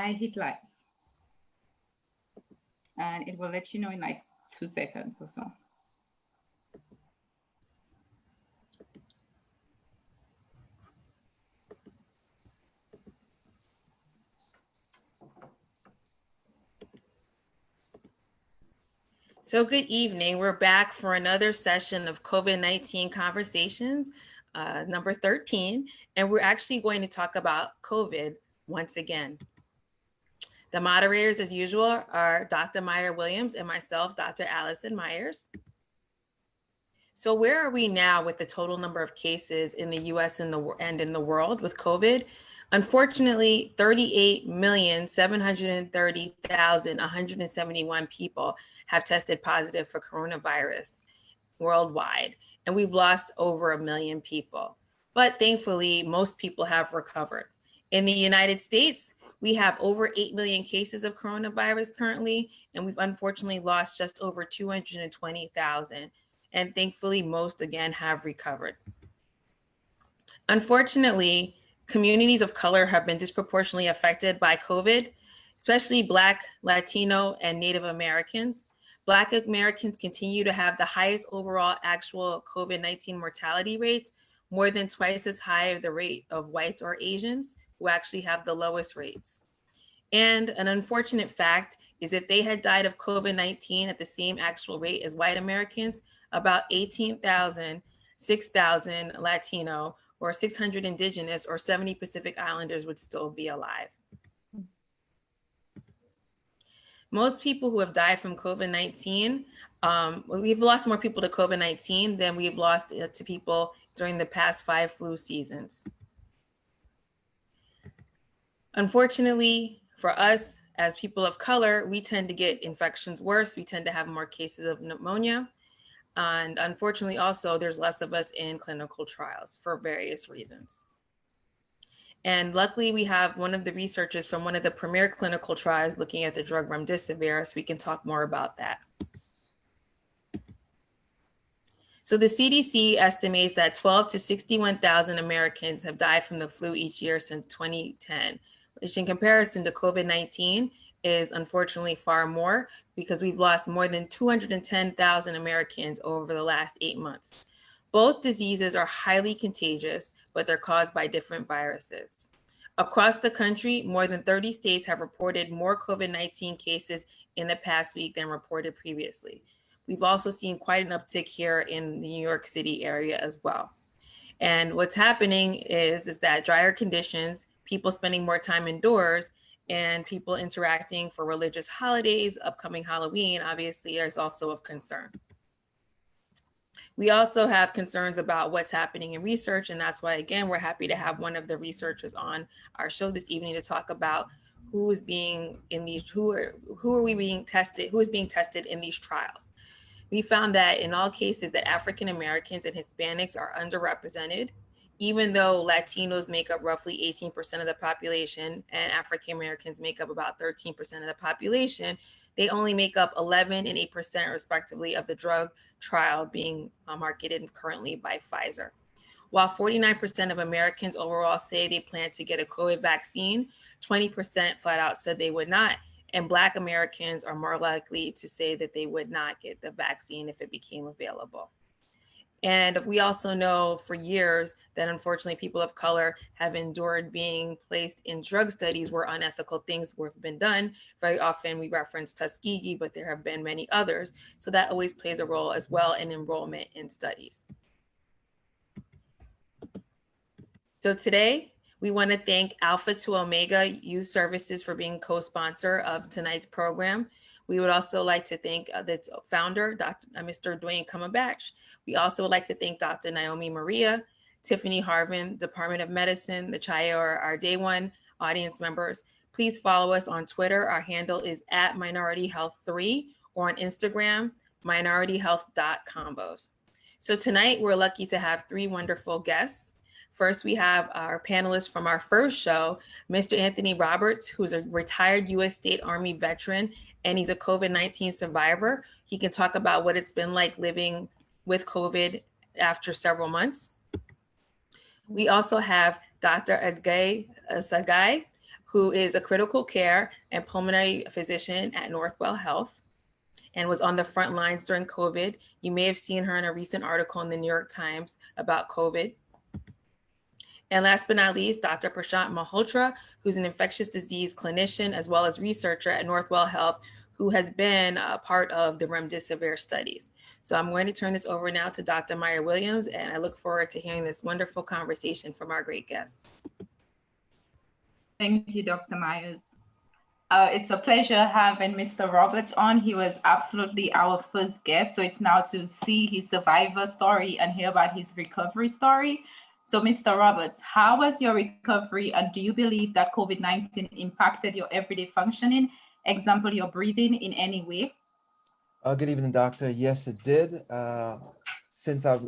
I hit live, and it will let you know in like 2 seconds or so. So good evening. We're back for another session of COVID-19 Conversations, number 13, and we're actually going to talk about COVID once again. The moderators, as usual, are Dr. Meyer Williams and myself, Dr. Allison Myers. So where are we now with the total number of cases in the US and in the world with COVID? Unfortunately, 38,730,171 people have tested positive for coronavirus worldwide, and we've lost over 1 million people. But thankfully, most people have recovered. In the United States, we have over 8 million cases of coronavirus currently, and we've unfortunately lost just over 220,000. And thankfully, most again have recovered. Unfortunately, communities of color have been disproportionately affected by COVID, especially Black, Latino, and Native Americans. Black Americans continue to have the highest overall actual COVID-19 mortality rates, more than twice as high as the rate of whites or Asians, who actually have the lowest rates. And an unfortunate fact is if they had died of COVID-19 at the same actual rate as white Americans, about 18,000, 6,000 Latino, or 600 Indigenous, or 70 Pacific Islanders would still be alive. Most people who have died from COVID-19, we've lost more people to COVID-19 than we've lost to people during the past 5 flu seasons. Unfortunately, for us as people of color, we tend to get infections worse. We tend to have more cases of pneumonia. And unfortunately, also, there's less of us in clinical trials for various reasons. And luckily, we have one of the researchers from one of the premier clinical trials looking at the drug remdesivir, so we can talk more about that. So the CDC estimates that 12 to 61,000 Americans have died from the flu each year since 2010, which in comparison to COVID-19 is unfortunately far more, because we've lost more than 210,000 Americans over the last 8 months. Both diseases are highly contagious, but they're caused by different viruses. Across the country, more than 30 states have reported more COVID-19 cases in the past week than reported previously. We've also seen quite an uptick here in the New York City area as well. And what's happening is that drier conditions, people spending more time indoors, and people interacting for religious holidays, upcoming Halloween, obviously is also of concern. We also have concerns about what's happening in research, and that's why, again, we're happy to have one of the researchers on our show this evening to talk about who is being in these, who is being tested in these trials. We found that in all cases that African Americans and Hispanics are underrepresented, even though Latinos make up roughly 18% of the population and African Americans make up about 13% of the population. They only make up 11 and 8% respectively of the drug trial being marketed currently by Pfizer. While 49% of Americans overall say they plan to get a COVID vaccine, 20% flat out said they would not. And Black Americans are more likely to say that they would not get the vaccine if it became available. And we also know for years that unfortunately people of color have endured being placed in drug studies where unethical things have been done. Very often we reference Tuskegee, but there have been many others. So that always plays a role as well in enrollment in studies. So today, we want to thank Alpha to Omega Youth Services for being co-sponsor of tonight's program. We would also like to thank the founder, Mr. Dwayne Cumberbatch. We also would like to thank Dr. Naomi Maria, Tiffany Harvin, Department of Medicine, the Chayo, our day one audience members. Please follow us on Twitter. Our handle is @MinorityHealth3 or on Instagram, minorityhealth.combos. So tonight we're lucky to have 3 wonderful guests. First, we have our panelists from our first show, Mr. Anthony Roberts, who's a retired U.S. State Army veteran, and he's a COVID-19 survivor. He can talk about what it's been like living with COVID after several months. We also have Dr. Adgay Sagai, who is a critical care and pulmonary physician at Northwell Health and was on the front lines during COVID. You may have seen her in a recent article in the New York Times about COVID. And last but not least, Dr. Prashant Malhotra, who's an infectious disease clinician as well as researcher at Northwell Health, who has been a part of the remdesivir studies. So I'm going to turn this over now to Dr. Meyer Williams, and I look forward to hearing this wonderful conversation from our great guests. Thank you, Dr. Myers. It's a pleasure having Mr. Roberts on. He was absolutely our first guest, so it's now to see his survivor story and hear about his recovery story. So, Mr. Roberts, how was your recovery, and do you believe that COVID-19 impacted your everyday functioning, example, your breathing, in any way? Good evening, doctor. Yes, it did. Since I've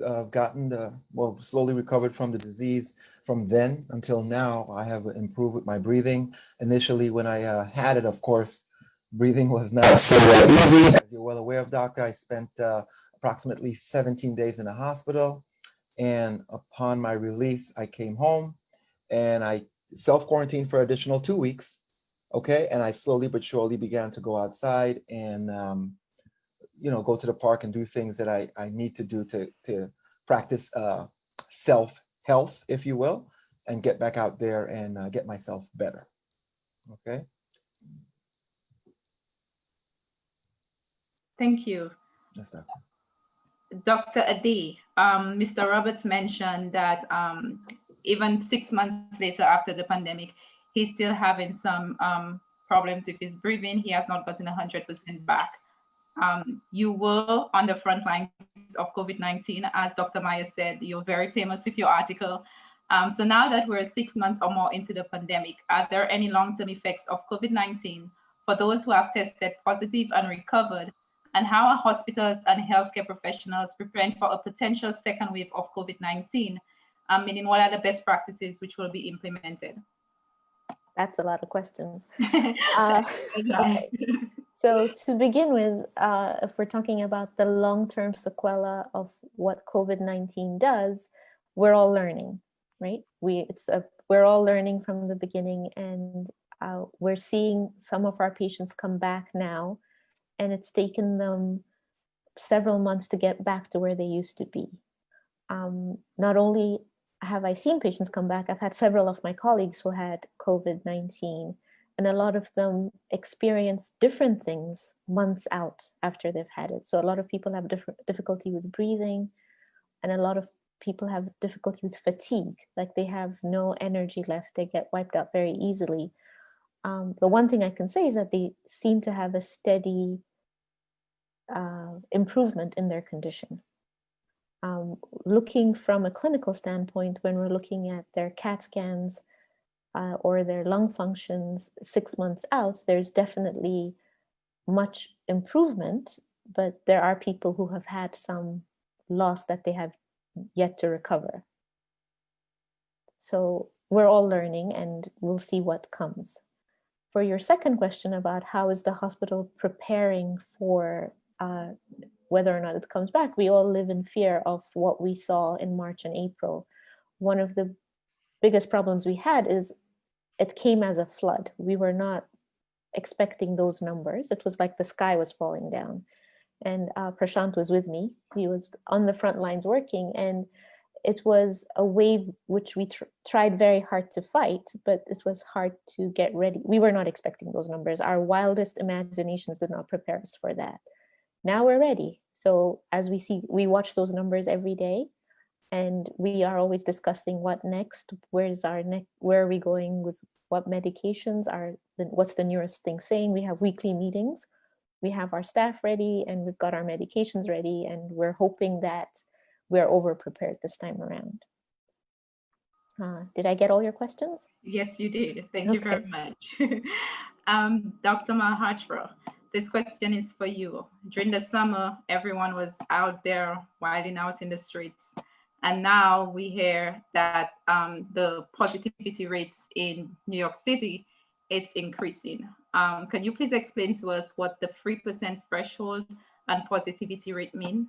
slowly recovered from the disease, from then until now, I have improved with my breathing. Initially, when I had it, of course, breathing was not so easy. As you're well aware of, doctor, I spent approximately 17 days in the hospital. And upon my release, I came home and I self-quarantined for additional 2 weeks. Okay. And I slowly but surely began to go outside and, go to the park and do things that I need to do to practice self-health, if you will, and get back out there and get myself better. Okay. Thank you. Yes, doctor. Dr. Ade, Mr. Roberts mentioned that even 6 months later after the pandemic, he's still having some problems with his breathing. He has not gotten 100% back. You were on the front lines of COVID-19, as Dr. Myers said. You're very famous with your article. So now that we're 6 months or more into the pandemic, are there any long-term effects of COVID-19 for those who have tested positive and recovered? And how are hospitals and healthcare professionals preparing for a potential second wave of COVID-19? Meaning, what are the best practices which will be implemented? That's a lot of questions. Okay. So to begin with, if we're talking about the long-term sequela of what COVID-19 does, we're all learning, right? We're all learning from the beginning, and we're seeing some of our patients come back now, and it's taken them several months to get back to where they used to be. Not only have I seen patients come back, I've had several of my colleagues who had COVID-19, and a lot of them experience different things months out after they've had it. So a lot of people have difficulty with breathing, and a lot of people have difficulty with fatigue, like they have no energy left, they get wiped out very easily. The one thing I can say is that they seem to have a steady improvement in their condition. Looking from a clinical standpoint, when we're looking at their CAT scans or their lung functions 6 months out, there's definitely much improvement, but there are people who have had some loss that they have yet to recover. So we're all learning, and we'll see what comes. For your second question about how is the hospital preparing for whether or not it comes back, we all live in fear of what we saw in March and April. One of the biggest problems we had is it came as a flood. We were not expecting those numbers. It was like the sky was falling down. And Prashant was with me. He was on the front lines working, and it was a wave which we tried very hard to fight, but it was hard to get ready. We were not expecting those numbers. Our wildest imaginations did not prepare us for that. Now we're ready. So as we see, we watch those numbers every day, and we are always discussing what next, where are we going with what medications what's the newest thing saying. We have weekly meetings, we have our staff ready, and we've got our medications ready, and we're hoping that we're over prepared this time around. Did I get all your questions? Yes, you did. Thank you very much. Dr. Malhotra, this question is for you. During the summer, everyone was out there wilding out in the streets. And now we hear that the positivity rates in New York City, it's increasing. Can you please explain to us what the 3% threshold and positivity rate mean?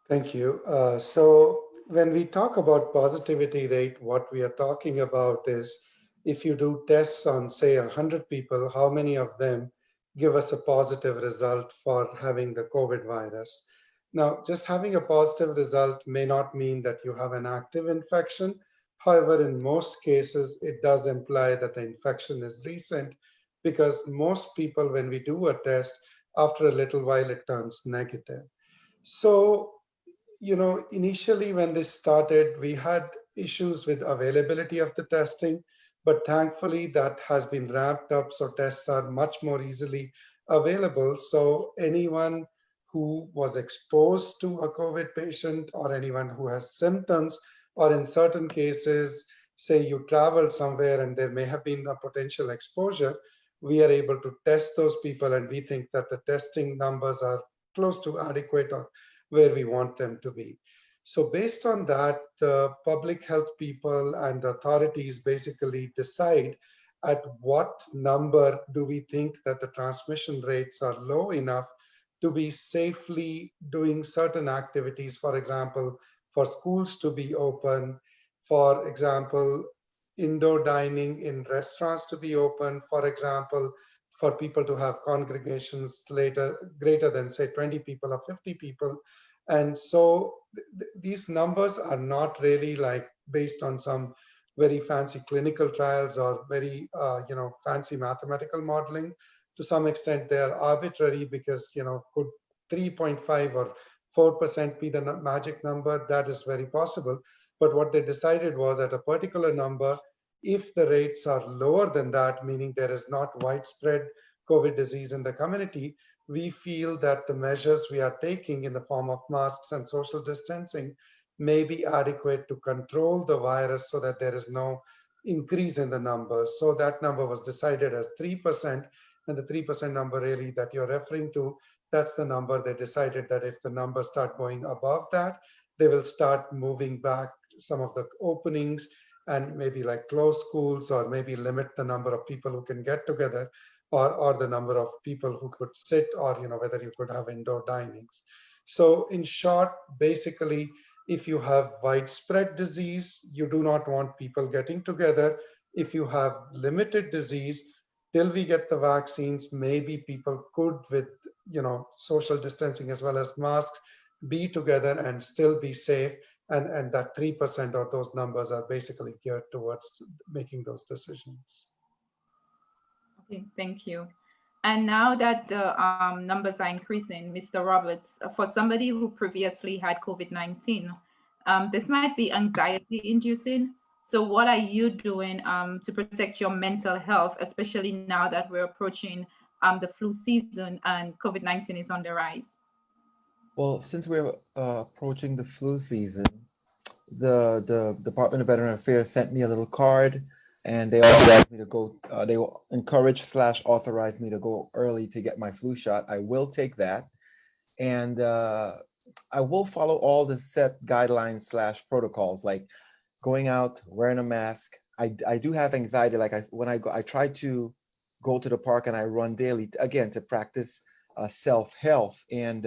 Thank you. So when we talk about positivity rate, what we are talking about is if you do tests on, say, 100 people, how many of them give us a positive result for having the COVID virus? Now, just having a positive result may not mean that you have an active infection. However, in most cases, it does imply that the infection is recent, because most people, when we do a test, after a little while, it turns negative. So, initially when this started, we had issues with availability of the testing, but thankfully that has been ramped up. So tests are much more easily available. So anyone who was exposed to a COVID patient, or anyone who has symptoms, or in certain cases, say you traveled somewhere and there may have been a potential exposure, we are able to test those people, and we think that the testing numbers are close to adequate, or where we want them to be. So based on that, the public health people and the authorities basically decide at what number do we think that the transmission rates are low enough to be safely doing certain activities. For example, for schools to be open, for example, indoor dining in restaurants to be open, for example, for people to have congregations greater than, say, 20 people or 50 people. And so these numbers are not really like based on some very fancy clinical trials or very fancy mathematical modeling. To some extent, they are arbitrary, because could 3.5 or 4% be the magic number? That is very possible. But what they decided was, at a particular number, if the rates are lower than that, meaning there is not widespread COVID disease in the community, we feel that the measures we are taking in the form of masks and social distancing may be adequate to control the virus, so that there is no increase in the numbers. So that number was decided as 3%. And the 3% number really that you're referring to, that's the number they decided that if the numbers start going above that, they will start moving back some of the openings, and maybe like close schools, or maybe limit the number of people who can get together, or the number of people who could sit, or whether you could have indoor dinings. So in short, basically, if you have widespread disease, you do not want people getting together. If you have limited disease, till we get the vaccines, maybe people could, with social distancing as well as masks, be together and still be safe. And that 3% or those numbers are basically geared towards making those decisions. Okay, thank you. And now that the numbers are increasing, Mr. Roberts, for somebody who previously had COVID-19, this might be anxiety inducing. So what are you doing to protect your mental health, especially now that we're approaching the flu season and COVID-19 is on the rise? Well, since we're approaching the flu season, the Department of Veteran Affairs sent me a little card, and they authorized me to go. They encourage / authorize me to go early to get my flu shot. I will take that, and I will follow all the set guidelines / protocols, like going out, wearing a mask. I do have anxiety. Like when I go, I try to go to the park and I run daily, again, to practice self-health. And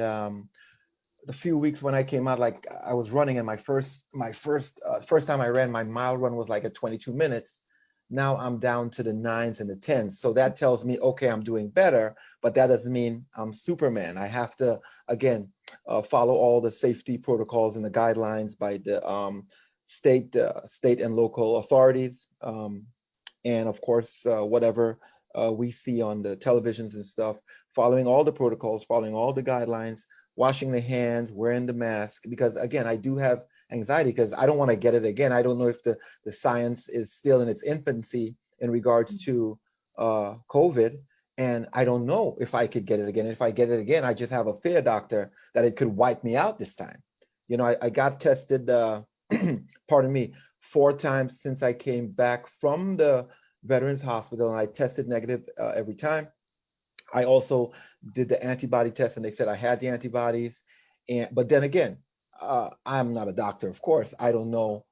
the few weeks when I came out, like I was running, and my first time I ran, my mile run was like at 22 minutes. Now I'm down to the 9s and the 10s. So that tells me, okay, I'm doing better, but that doesn't mean I'm Superman. I have to, again, follow all the safety protocols and the guidelines by the state and local authorities. And of course, whatever we see on the televisions and stuff, following all the protocols, following all the guidelines, washing the hands, wearing the mask, because again, I do have anxiety because I don't want to get it again. I don't know if the science is still in its infancy in regards to COVID, and I don't know if I could get it again. If I get it again, I just have a fear, doctor, that it could wipe me out this time. I got tested, pardon me, 4 times since I came back from the Veterans Hospital, and I tested negative every time. I also did the antibody test, and they said I had the antibodies. But then again, I'm not a doctor, of course. I don't know.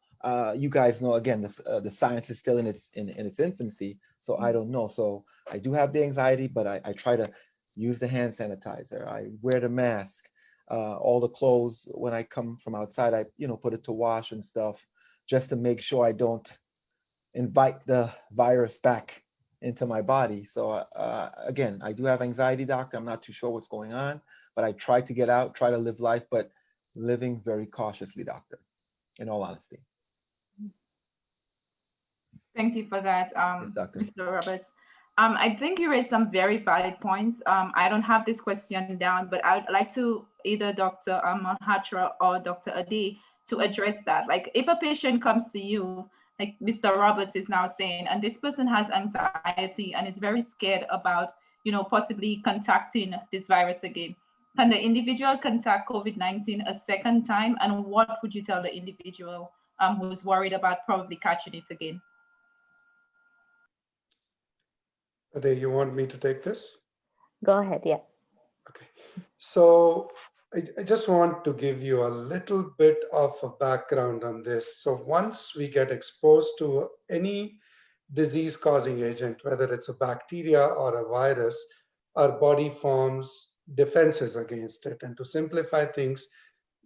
You guys know, again, the science is still in its infancy, so I don't know. So I do have the anxiety, but I try to use the hand sanitizer. I wear the mask. All the clothes, when I come from outside, I put it to wash and stuff, just to make sure I don't invite the virus back into my body. So again, I do have anxiety, doctor. I'm not too sure what's going on, but I try to get out, try to live life, but living very cautiously, doctor, in all honesty. Thank you for that, Yes, doctor. Mr. Roberts. I think you raised some very valid points. I don't have this question down, but I'd like to either Dr. Malhotra or Dr. Adi to address that. Like if a patient comes to you, like Mr. Roberts is now saying, and this person has anxiety and is very scared about, possibly contacting this virus again. Can the individual contact COVID-19 a second time? And what would you tell the individual who's worried about probably catching it again? Ade, you want me to take this? Go ahead, yeah. Okay. So I just want to give you a little bit of a background on this. So once we get exposed to any disease-causing agent, whether it's a bacteria or a virus, our body forms defenses against it. And to simplify things,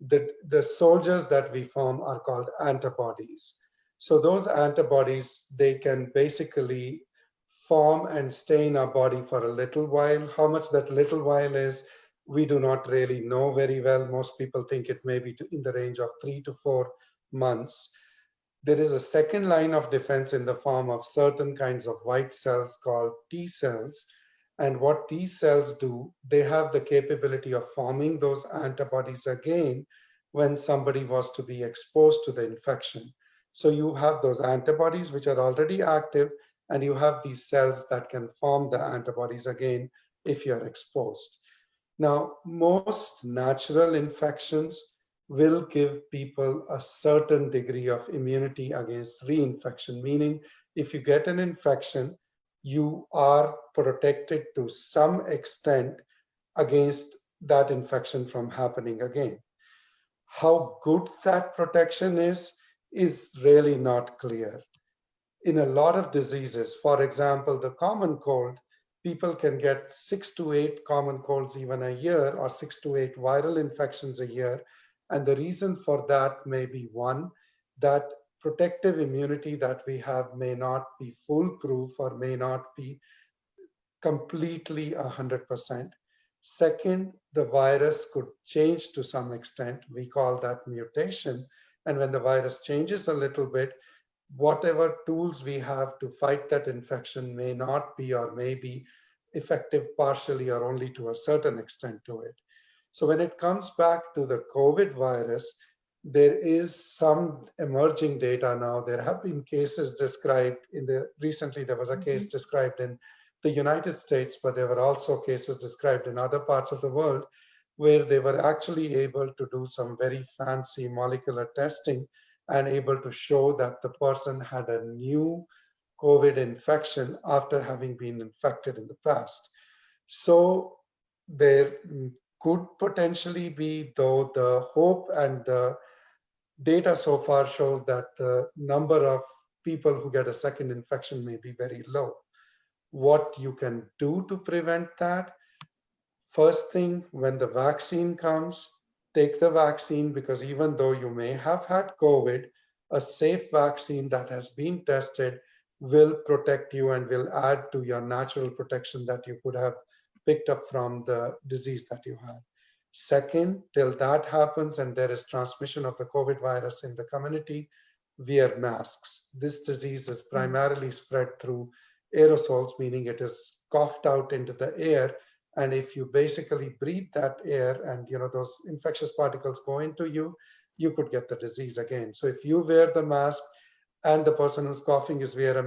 the soldiers that we form are called antibodies. So those antibodies, they can basically form and stay in our body for a little while. How much that little while is, we do not really know very well. Most people think it may be in the range of 3 to 4 months. There is a second line of defense in the form of certain kinds of white cells called T cells. And what these cells do, they have the capability of forming those antibodies again when somebody was to be exposed to the infection. So you have those antibodies which are already active, and you have these cells that can form the antibodies again if you're exposed. Now, most natural infections will give people a certain degree of immunity against reinfection, meaning if you get an infection, you are protected to some extent against that infection from happening again. How good that protection is really not clear. In a lot of diseases, for example, the common cold, people can get 6 to 8 common colds even a year, or 6 to 8 viral infections a year. And the reason for that may be one, that protective immunity that we have may not be foolproof or may not be completely 100%. Second, the virus could change to some extent. We call that mutation. And when the virus changes a little bit, whatever tools we have to fight that infection may not be or may be effective partially or only to a certain extent to it. So when it comes back to the COVID virus, there is some emerging data now. There have been cases described recently there was a case described in the United States, but there were also cases described in other parts of the world where they were actually able to do some very fancy molecular testing and able to show that the person had a new COVID infection after having been infected in the past. So there could potentially be, though the hope and the data so far shows that the number of people who get a second infection may be very low. What you can do to prevent that? First thing, when the vaccine comes, take the vaccine, because even though you may have had COVID, a safe vaccine that has been tested will protect you and will add to your natural protection that you could have picked up from the disease that you had. Second, till that happens and there is transmission of the COVID virus in the community, wear masks. This disease is primarily spread through aerosols, meaning it is coughed out into the air. And if you basically breathe that air and those infectious particles go into you, you could get the disease again. So if you wear the mask and the person who's coughing is wearing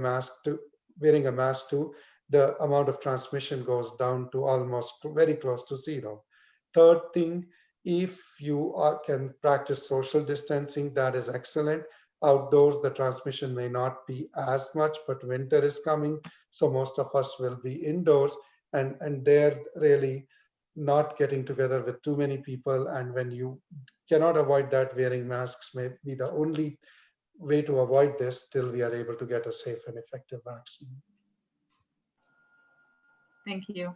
a mask too, the amount of transmission goes down to almost very close to zero. Third thing, if you can practice social distancing, that is excellent. Outdoors, the transmission may not be as much, but winter is coming, so most of us will be indoors, and they're really not getting together with too many people. And when you cannot avoid that, wearing masks may be the only way to avoid this till we are able to get a safe and effective vaccine. Thank you.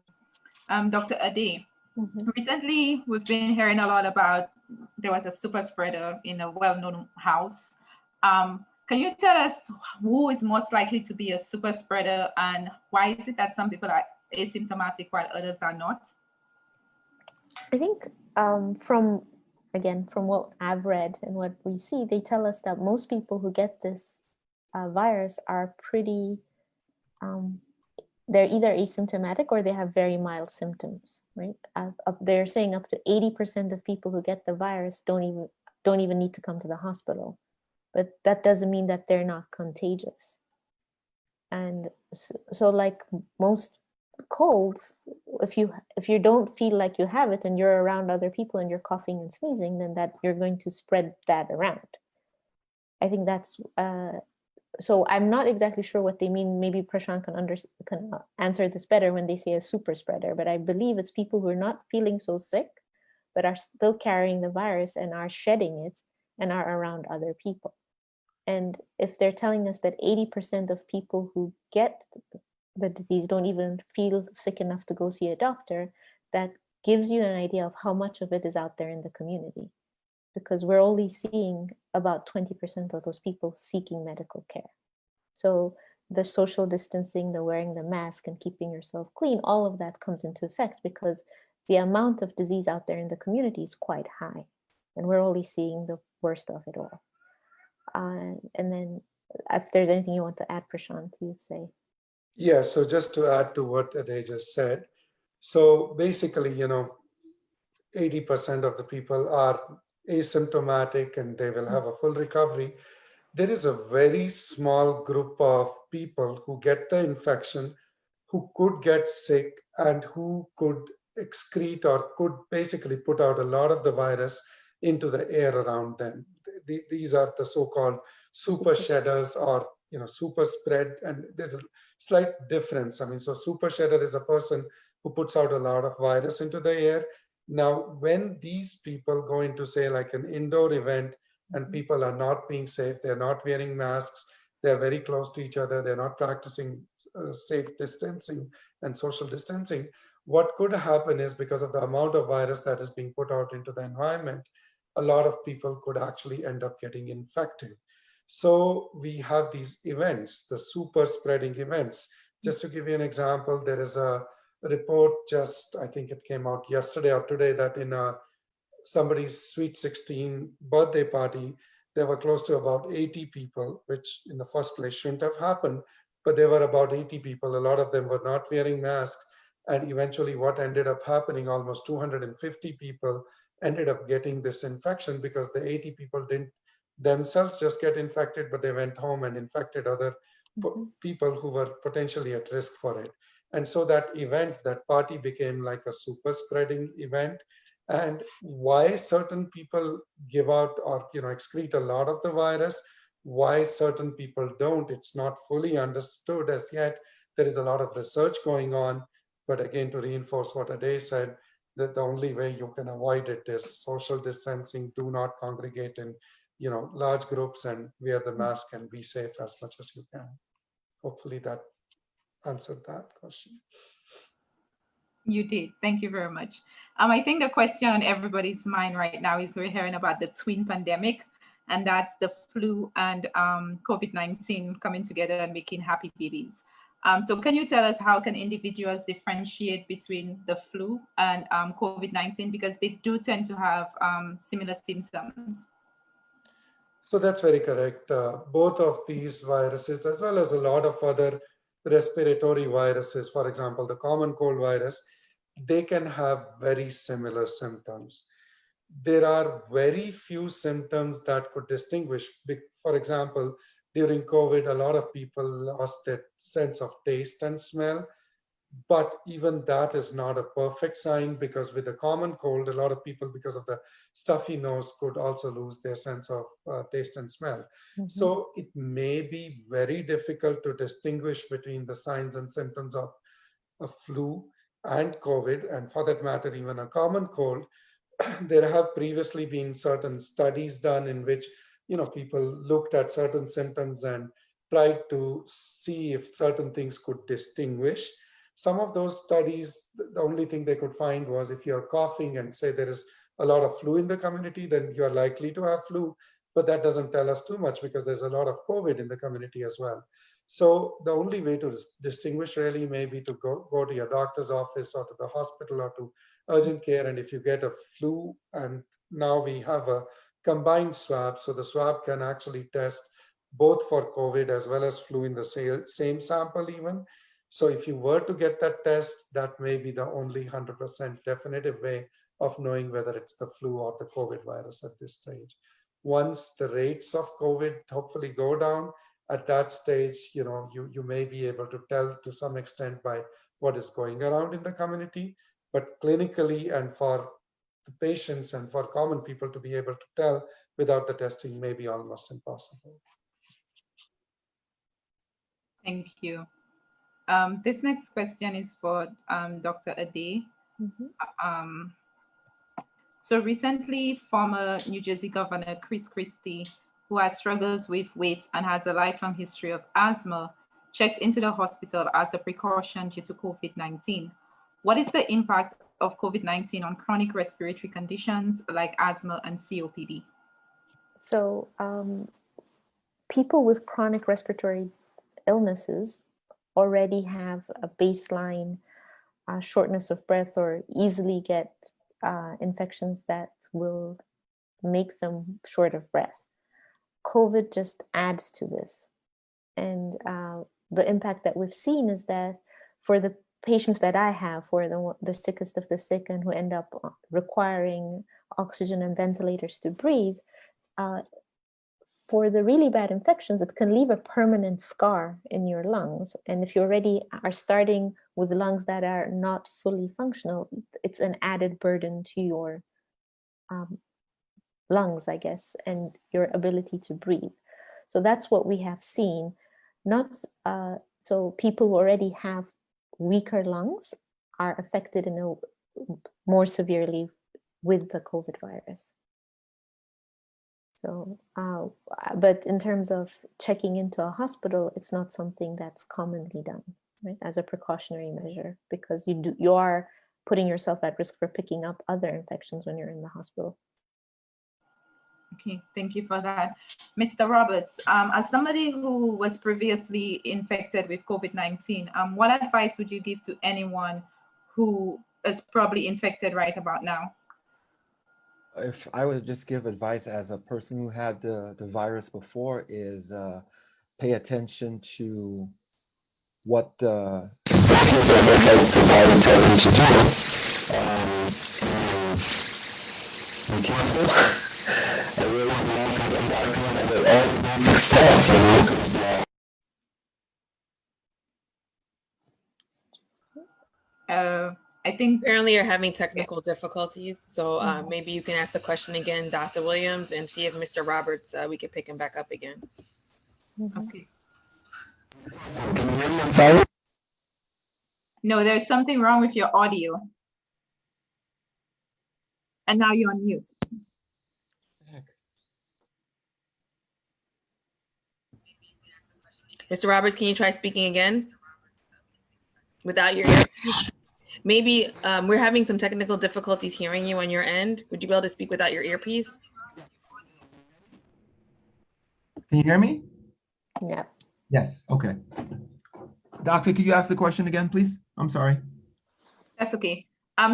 Dr. Adi, recently we've been hearing a lot about there was a super spreader in a well-known house. Can you tell us who is most likely to be a super spreader, and why is it that some people are asymptomatic while others are not? I think from what I've read and what we see, they tell us that most people who get this virus are pretty, they're either asymptomatic or they have very mild symptoms, right? They're saying up to 80% of people who get the virus don't even need to come to the hospital, but that doesn't mean that they're not contagious. And so like most colds, if you don't feel like you have it and you're around other people and you're coughing and sneezing, then that you're going to spread that around. I think that's so I'm not exactly sure what they mean. Maybe Prashant can answer this better when they say a super spreader, but I believe it's people who are not feeling so sick but are still carrying the virus and are shedding it and are around other people. And if they're telling us that 80% of people who get the disease don't even feel sick enough to go see a doctor, that gives you an idea of how much of it is out there in the community, because we're only seeing about 20% of those people seeking medical care. So the social distancing, the wearing the mask and keeping yourself clean, all of that comes into effect because the amount of disease out there in the community is quite high, and we're only seeing the worst of it all. And then if there's anything you want to add, Prashant, you say. Yeah, so just to add to what Ade just said, so basically, 80% of the people are asymptomatic and they will have a full recovery. There is a very small group of people who get the infection, who could get sick and who could excrete or could basically put out a lot of the virus into the air around them. These are the so-called super shedders or super spread, and there's a slight difference. I mean, so super shedder is a person who puts out a lot of virus into the air. Now, when these people go into, say, like an indoor event and people are not being safe, they're not wearing masks, they're very close to each other, they're not practicing safe distancing and social distancing, what could happen is, because of the amount of virus that is being put out into the environment, a lot of people could actually end up getting infected. So we have these events, the super spreading events. Just to give you an example, there is a report just, I think it came out yesterday or today, that in somebody's sweet 16 birthday party, there were close to about 80 people, which in the first place shouldn't have happened, but there were about 80 people. A lot of them were not wearing masks. And eventually what ended up happening, almost 250 people ended up getting this infection because the 80 people didn't themselves just get infected, but they went home and infected other people who were potentially at risk for it. And so that event, that party became like a super spreading event. And why certain people give out or excrete a lot of the virus, why certain people don't, it's not fully understood as yet. There is a lot of research going on. But again, to reinforce what Ade said, that the only way you can avoid it is social distancing, do not congregate in large groups, and wear the mask and be safe as much as you can. Hopefully that answered that question. You did. Thank you very much. I think the question on everybody's mind right now is we're hearing about the twin pandemic, and that's the flu and COVID-19 coming together and making happy babies. So can you tell us how can individuals differentiate between the flu and COVID-19, because they do tend to have similar symptoms? So that's very correct. Both of these viruses, as well as a lot of other respiratory viruses, for example, the common cold virus, they can have very similar symptoms. There are very few symptoms that could distinguish. For example, during COVID, a lot of people lost their sense of taste and smell. But even that is not a perfect sign, because with the common cold, a lot of people, because of the stuffy nose, could also lose their sense of taste and smell. So it may be very difficult to distinguish between the signs and symptoms of a flu and COVID, and for that matter, even a common cold. There have previously been certain studies done in which people looked at certain symptoms and tried to see if certain things could distinguish. Some of those studies, the only thing they could find was if you're coughing and say there is a lot of flu in the community, then you're likely to have flu. but that doesn't tell us too much because there's a lot of COVID in the community as well. So the only way to distinguish really may be to go to your doctor's office or to the hospital or to urgent care. And if you get a flu, and now we have a combined swab, so the swab can actually test both for COVID as well as flu in the same sample even. So if you were to get that test, that may be the only 100% definitive way of knowing whether it's the flu or the COVID virus at this stage. Once the rates of COVID hopefully go down, at that stage, you may be able to tell to some extent by what is going around in the community, but clinically and for the patients and for common people to be able to tell without the testing may be almost impossible. Thank you. This next question is for Dr. Ade. So recently, former New Jersey Governor Chris Christie, who has struggles with weight and has a lifelong history of asthma, checked into the hospital as a precaution due to COVID-19. What is the impact of COVID-19 on chronic respiratory conditions like asthma and COPD? So people with chronic respiratory illnesses already have a baseline shortness of breath or easily get infections that will make them short of breath. COVID just adds to this. And the impact that we've seen is that for the patients that I have, for the sickest of the sick and who end up requiring oxygen and ventilators to breathe, for the really bad infections, it can leave a permanent scar in your lungs. And if you already are starting with lungs that are not fully functional, it's an added burden to your lungs, I guess, and your ability to breathe. So that's what we have seen. So people who already have weaker lungs are affected more severely with the COVID virus. So, but in terms of checking into a hospital, it's not something that's commonly done, right, as a precautionary measure, because you are putting yourself at risk for picking up other infections when you're in the hospital. Okay, thank you for that. Mr. Roberts, as somebody who was previously infected with COVID-19, what advice would you give to anyone who is probably infected right about now? If I would just give advice as a person who had the virus before is pay attention to what be careful. I really want to all the basic stuff. I think apparently you're having technical difficulties. So maybe you can ask the question again, Dr. Williams, and see if Mr. Roberts, we can pick him back up again. Okay. Can you hear me? I'm sorry. No, there's something wrong with your audio. And now you're on mute. Mr. Roberts, can you try speaking again? Without your earpiece? Maybe we're having some technical difficulties hearing you on your end. Would you be able to speak without your earpiece? Can you hear me? Yeah. Yes, okay. Doctor, could you ask the question again, please? I'm sorry. That's okay.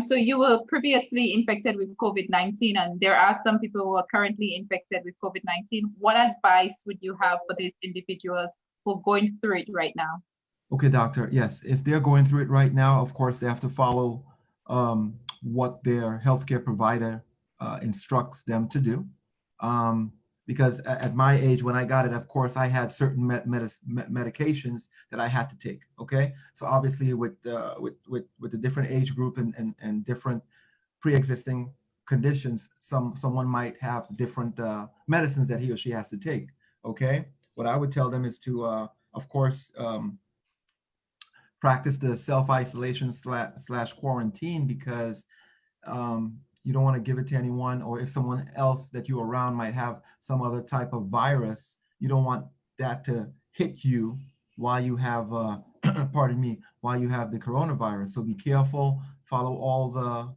So you were previously infected with COVID-19, and there are some people who are currently infected with COVID-19. What advice would you have for these individuals who are going through it right now? Okay, doctor. Yes, if they're going through it right now, of course, they have to follow what their healthcare provider instructs them to do. Because at my age, when I got it, of course, I had certain medications that I had to take. Okay, so obviously with the different age group and different pre-existing conditions, someone might have different medicines that he or she has to take. Okay, what I would tell them is to, of course, practice the self-isolation slash quarantine, because you don't want to give it to anyone, or if someone else that you're around might have some other type of virus, you don't want that to hit you while you have, pardon me, while you have the coronavirus. So be careful, follow all the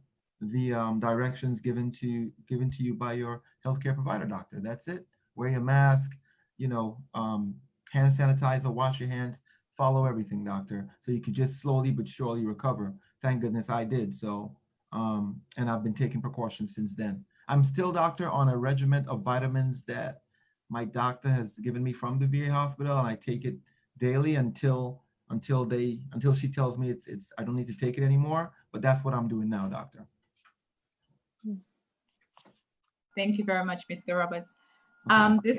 directions given to you by your healthcare provider, doctor. That's it. wear your mask, hand sanitizer, wash your hands, follow everything, doctor. So you could just slowly but surely recover. Thank goodness I did. So, and I've been taking precautions since then. I'm still, doctor, on a regimen of vitamins that my doctor has given me from the VA hospital, and I take it daily until she tells me it's I don't need to take it anymore. But that's what I'm doing now, doctor. Thank you very much, Mr. Roberts. Okay.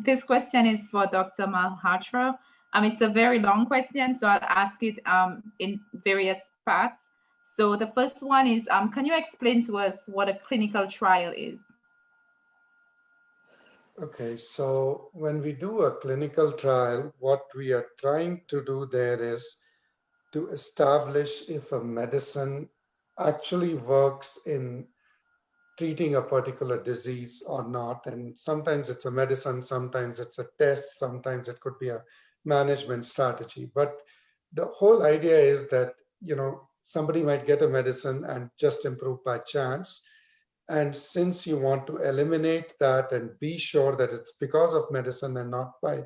This question is for Dr. Malhotra. It's a very long question, so I'll ask it in various parts. So the first one is, can you explain to us what a clinical trial is? Okay, so when we do a clinical trial, what we are trying to do there is to establish if a medicine actually works in treating a particular disease or not. And sometimes it's a medicine, sometimes it's a test, sometimes it could be a management strategy. But the whole idea is that, somebody might get a medicine and just improve by chance. And since you want to eliminate that and be sure that it's because of medicine and not by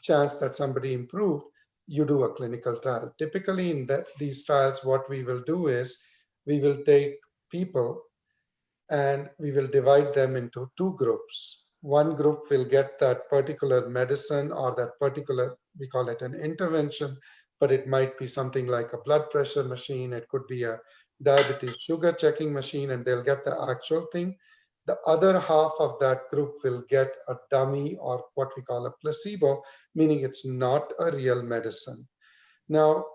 chance that somebody improved, you do a clinical trial. Typically in these trials, what we will do is we will take people and we will divide them into two groups. One group will get that particular medicine or that particular, we call it an intervention, but it might be something like a blood pressure machine. It could be a diabetes sugar checking machine, and they'll get the actual thing. The other half of that group will get a dummy, or what we call a placebo, meaning it's not a real medicine. Now,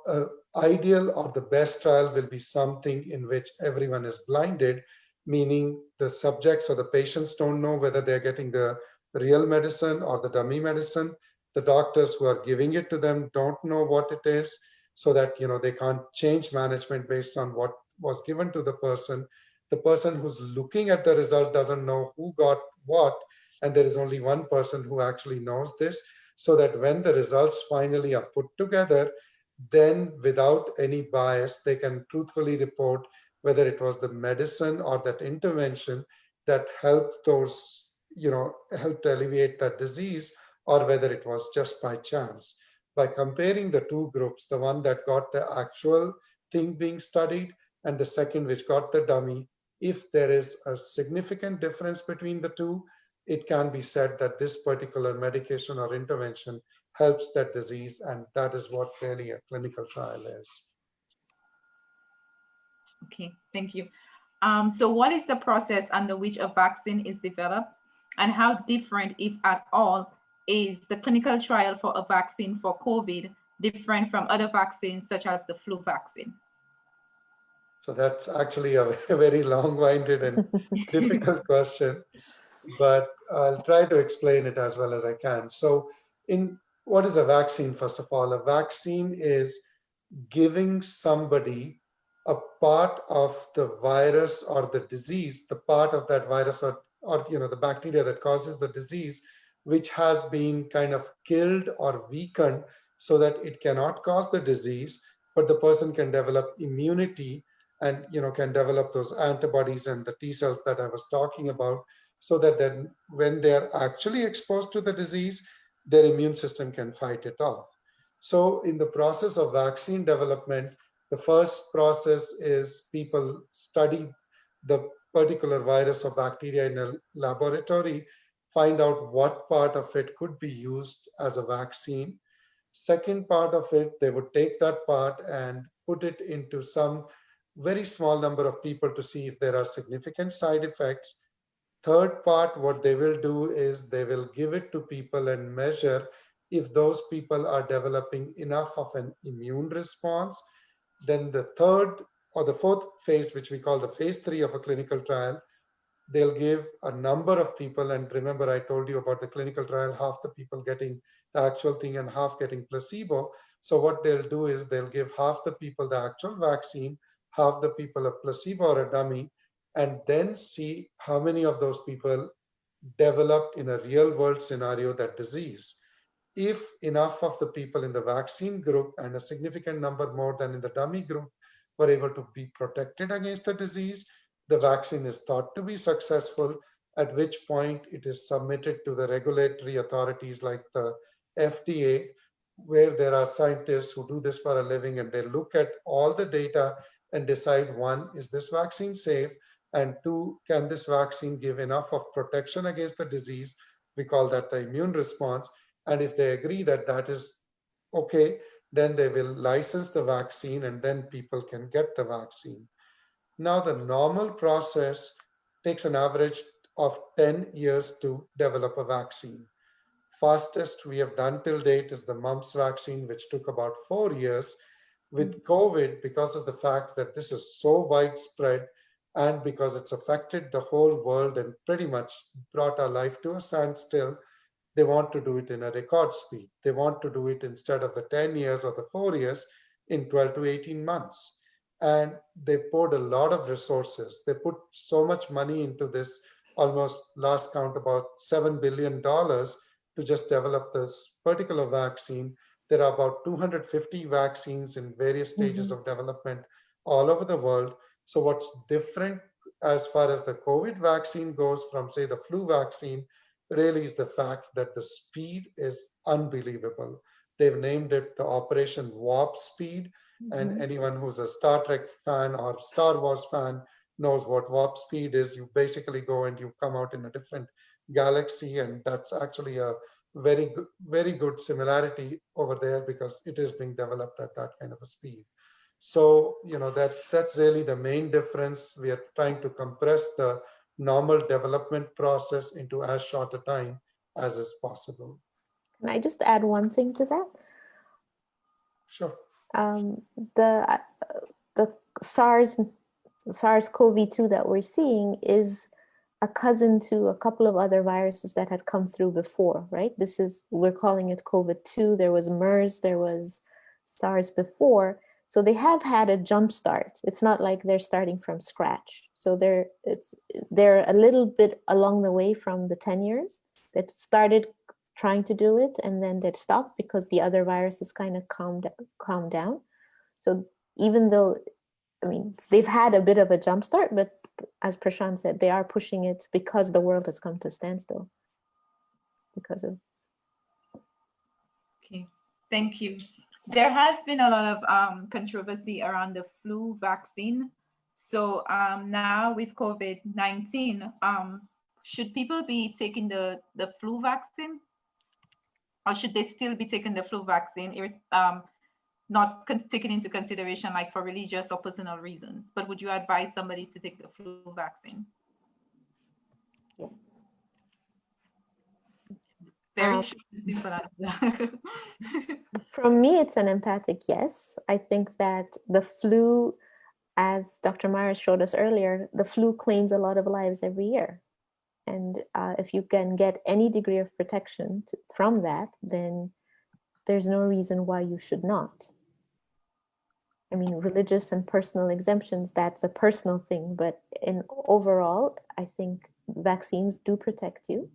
ideal or the best trial will be something in which everyone is blinded, meaning the subjects or the patients don't know whether they're getting the real medicine or the dummy medicine. The doctors who are giving it to them don't know what it is, so that they can't change management based on what was given to the person. The person who's looking at the result doesn't know who got what, and there is only one person who actually knows this, so that when the results finally are put together, then without any bias, they can truthfully report whether it was the medicine or that intervention that helped helped alleviate that disease, or whether it was just by chance. By comparing the two groups, the one that got the actual thing being studied and the second which got the dummy, if there is a significant difference between the two, it can be said that this particular medication or intervention helps that disease, and that is what really a clinical trial is. Okay, thank you. So what is the process under which a vaccine is developed, and how different, if at all, is the clinical trial for a vaccine for COVID different from other vaccines such as the flu vaccine? So that's actually a very long-winded and difficult question, but I'll try to explain it as well as I can. So what is a vaccine, first of all? A vaccine is giving somebody a part of the virus or the disease, the part of that virus or the bacteria that causes the disease, which has been kind of killed or weakened so that it cannot cause the disease, but the person can develop immunity and can develop those antibodies and the T cells that I was talking about, so that then when they're actually exposed to the disease, their immune system can fight it off. So in the process of vaccine development, the first process is people study the particular virus or bacteria in a laboratory, find out what part of it could be used as a vaccine. Second part of it, they would take that part and put it into some very small number of people to see if there are significant side effects. Third part, what they will do is they will give it to people and measure if those people are developing enough of an immune response. Then the third or the fourth phase, which we call the phase 3 of a clinical trial, they'll give a number of people. And remember, I told you about the clinical trial, half the people getting the actual thing and half getting placebo. So what they'll do is they'll give half the people the actual vaccine, half the people a placebo or a dummy, and then see how many of those people developed in a real world scenario that disease. If enough of the people in the vaccine group and a significant number more than in the dummy group were able to be protected against the disease, the vaccine is thought to be successful. at which point it is submitted to the regulatory authorities like the FDA, where there are scientists who do this for a living, and they look at all the data and decide, one, is this vaccine safe? And two, can this vaccine give enough of protection against the disease? We call that the immune response. And if they agree that that is okay, then they will license the vaccine and then people can get the vaccine. Now, the normal process takes an average of 10 years to develop a vaccine. Fastest we have done till date is the mumps vaccine, which took about 4 years. With COVID, because of the fact that this is so widespread and because it's affected the whole world and pretty much brought our life to a standstill, they want to do it in a record speed. They want to do it instead of the 10 years or the 4 years in 12 to 18 months. And they poured a lot of resources. They put so much money into this, almost last count about $7 billion to just develop this particular vaccine. There are about 250 vaccines in various stages of development all over the world. So what's different as far as the COVID vaccine goes from, say, the flu vaccine, really is the fact that the speed is unbelievable. They've named it the Operation Warp Speed, and anyone who's a Star Trek fan or Star Wars fan knows what warp speed is. You basically go and you come out in a different galaxy, and that's actually a very good similarity over there because it is being developed at that kind of a speed. So, that's really the main difference. We are trying to compress the normal development process into as short a time as is possible. Can I just add one thing to that? Sure. The SARS-CoV-2 that we're seeing is a cousin to a couple of other viruses that had come through before, right? We're calling it COVID-2. There was MERS, there was SARS before. So they have had a jump start. It's not like they're starting from scratch. So they're a little bit along the way from the 10 years that started trying to do it, and then that stopped because the other viruses kind of calmed down. So even though, they've had a bit of a jump start, but as Prashant said, they are pushing it because the world has come to a standstill because of this. Okay, thank you. There has been a lot of controversy around the flu vaccine. So now with COVID-19, should people be taking the flu vaccine? Or should they still be taking the flu vaccine, not taken into consideration like for religious or personal reasons? But would you advise somebody to take the flu vaccine? Yes. Very short and simple answer. From me, it's an emphatic yes. I think that the flu, as Dr. Myers showed us earlier, the flu claims a lot of lives every year. And if you can get any degree of protection from that, then there's no reason why you should not. Religious and personal exemptions, that's a personal thing. But overall, I think vaccines do protect you.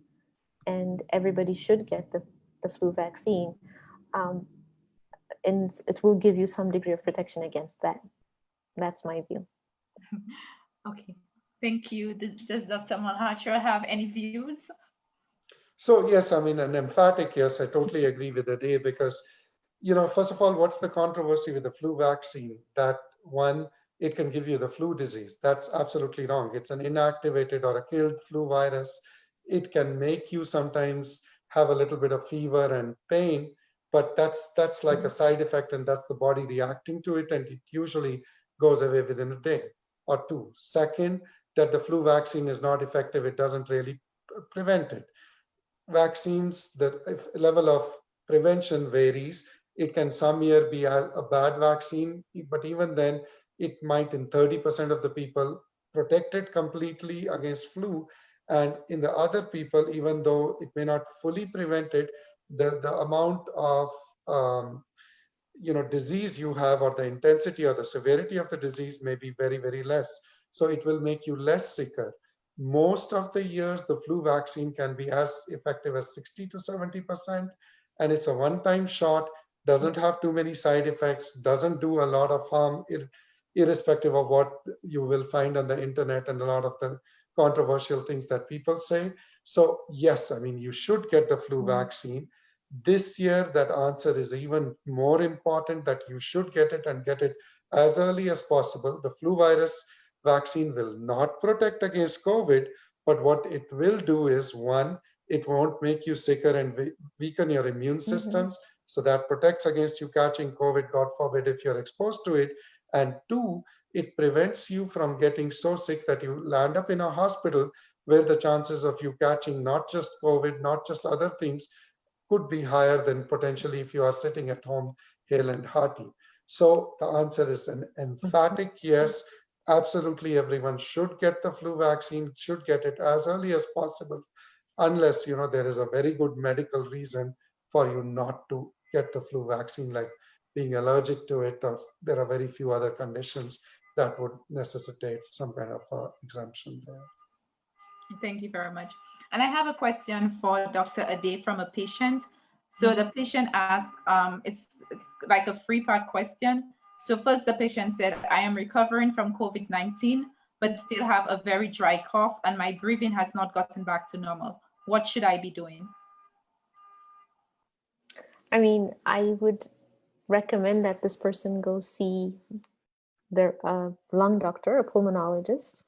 And everybody should get the flu vaccine. And it will give you some degree of protection against that. That's my view. Okay, thank you. Does Dr. Malhotra have any views? So yes, an emphatic yes, I totally agree with Ade because, first of all, what's the controversy with the flu vaccine? That one, it can give you the flu disease. That's absolutely wrong. It's an inactivated or a killed flu virus. It can make you sometimes have a little bit of fever and pain, but that's like a side effect, and that's the body reacting to it, and it usually goes away within a day or two. Second, that the flu vaccine is not effective. It doesn't really prevent it. Vaccines, the level of prevention varies. It can some year be a bad vaccine, but even then, it might in 30% of the people protect it completely against flu. And in the other people, even though it may not fully prevent it, the amount of disease you have, or the intensity or the severity of the disease may be very, very less. So it will make you less sicker. Most of the years, the flu vaccine can be as effective as 60 to 70%. And it's a one-time shot, doesn't have too many side effects, doesn't do a lot of harm, irrespective of what you will find on the internet and a lot of the controversial things that people say. So yes, I mean, you should get the flu vaccine. This year, that answer is even more important, that you should get it and get it as early as possible. The flu virus vaccine will not protect against COVID, but what it will do is, one, it won't make you sicker and weaken your immune systems. So that protects against you catching COVID, God forbid, if you're exposed to it. And two, it prevents you from getting so sick that you land up in a hospital where the chances of you catching not just COVID, not just other things, could be higher than potentially if you are sitting at home hale and hearty. So the answer is an emphatic yes. Absolutely, everyone should get the flu vaccine, should get it as early as possible, unless there is a very good medical reason for you not to get the flu vaccine, like being allergic to it, or there are very few other conditions that would necessitate some kind of exemption there. Thank you very much. And I have a question for Dr. Ade from a patient. So the patient asked, it's like a three-part question. So first, the patient said, I am recovering from COVID-19, but still have a very dry cough and my breathing has not gotten back to normal. What should I be doing? I mean, I would recommend that this person go see their lung doctor, a pulmonologist,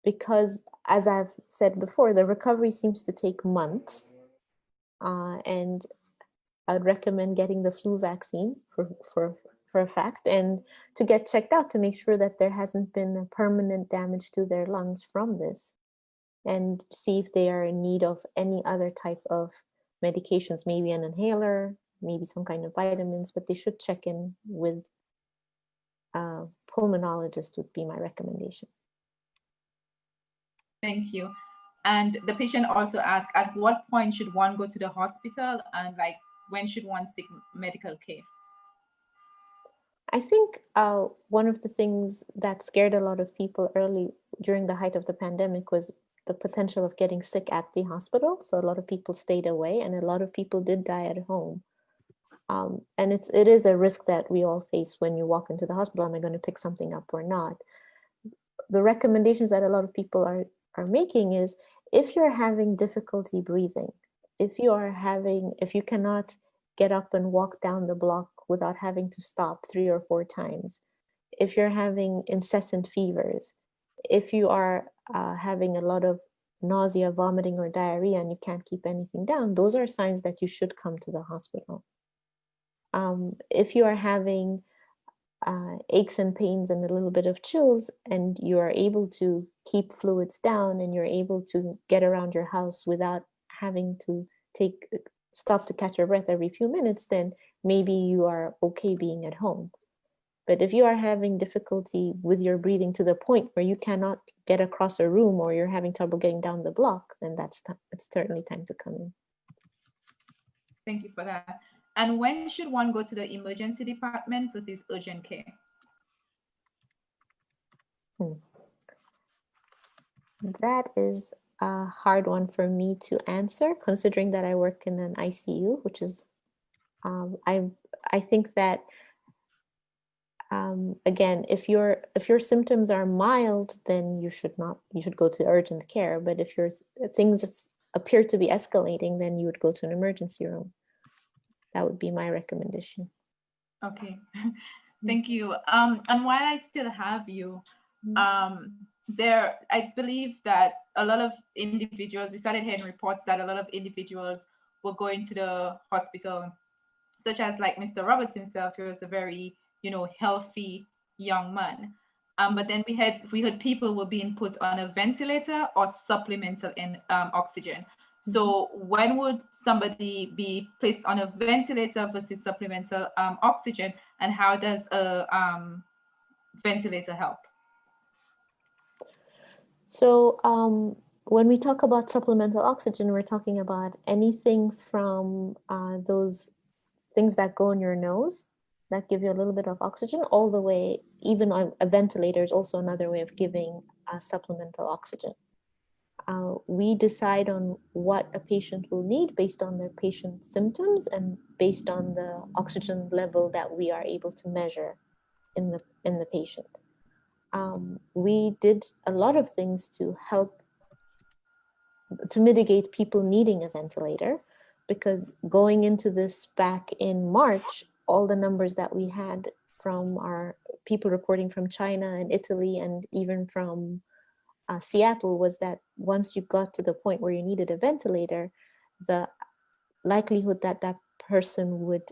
because as I've said before, the recovery seems to take months. And I would recommend getting the flu vaccine for a fact, and to get checked out to make sure that there hasn't been a permanent damage to their lungs from this, and see if they are in need of any other type of medications, maybe an inhaler, maybe some kind of vitamins, but they should check in with a pulmonologist would be my recommendation. Thank you. And the patient also asked, at what point should one go to the hospital, and like when should one seek medical care? I think one of the things that scared a lot of people early during the height of the pandemic was the potential of getting sick at the hospital. So a lot of people stayed away, and a lot of people did die at home. And it is a risk that we all face when you walk into the hospital. Am I going to pick something up or not? The recommendations that a lot of people are making is, if you're having difficulty breathing, if you cannot get up and walk down the block without having to stop 3 or 4 times, if you're having incessant fevers, if you are having a lot of nausea, vomiting, or diarrhea, and you can't keep anything down, those are signs that you should come to the hospital. If you are having aches and pains and a little bit of chills, and you are able to keep fluids down, and you're able to get around your house without having to stop to catch your breath every few minutes, then maybe you are okay being at home. But if you are having difficulty with your breathing to the point where you cannot get across a room, or you're having trouble getting down the block, then it's certainly time to come in. Thank you for that. And when should one go to the emergency department versus urgent care? That is a hard one for me to answer, considering that I work in an ICU, which is, I think that, again, if your symptoms are mild, then you should go to urgent care. But if things appear to be escalating, then you would go to an emergency room. That would be my recommendation. Okay, thank you. And while I still have you, I believe that a lot of individuals, we started hearing reports that a lot of individuals were going to the hospital, such as like Mr. Roberts himself, who was a very, healthy young man. But then we heard people were being put on a ventilator or supplemental oxygen. So when would somebody be placed on a ventilator versus supplemental oxygen, and how does a ventilator help? So when we talk about supplemental oxygen, we're talking about anything from those things that go in your nose that give you a little bit of oxygen, all the way, even on a ventilator is also another way of giving supplemental oxygen. We decide on what a patient will need based on their patient's symptoms and based on the oxygen level that we are able to measure in the patient. we did a lot of things to help to mitigate people needing a ventilator, because going into this back in March, all the numbers that we had from our people reporting from China and Italy and even from Seattle was that once you got to the point where you needed a ventilator, the likelihood that that person would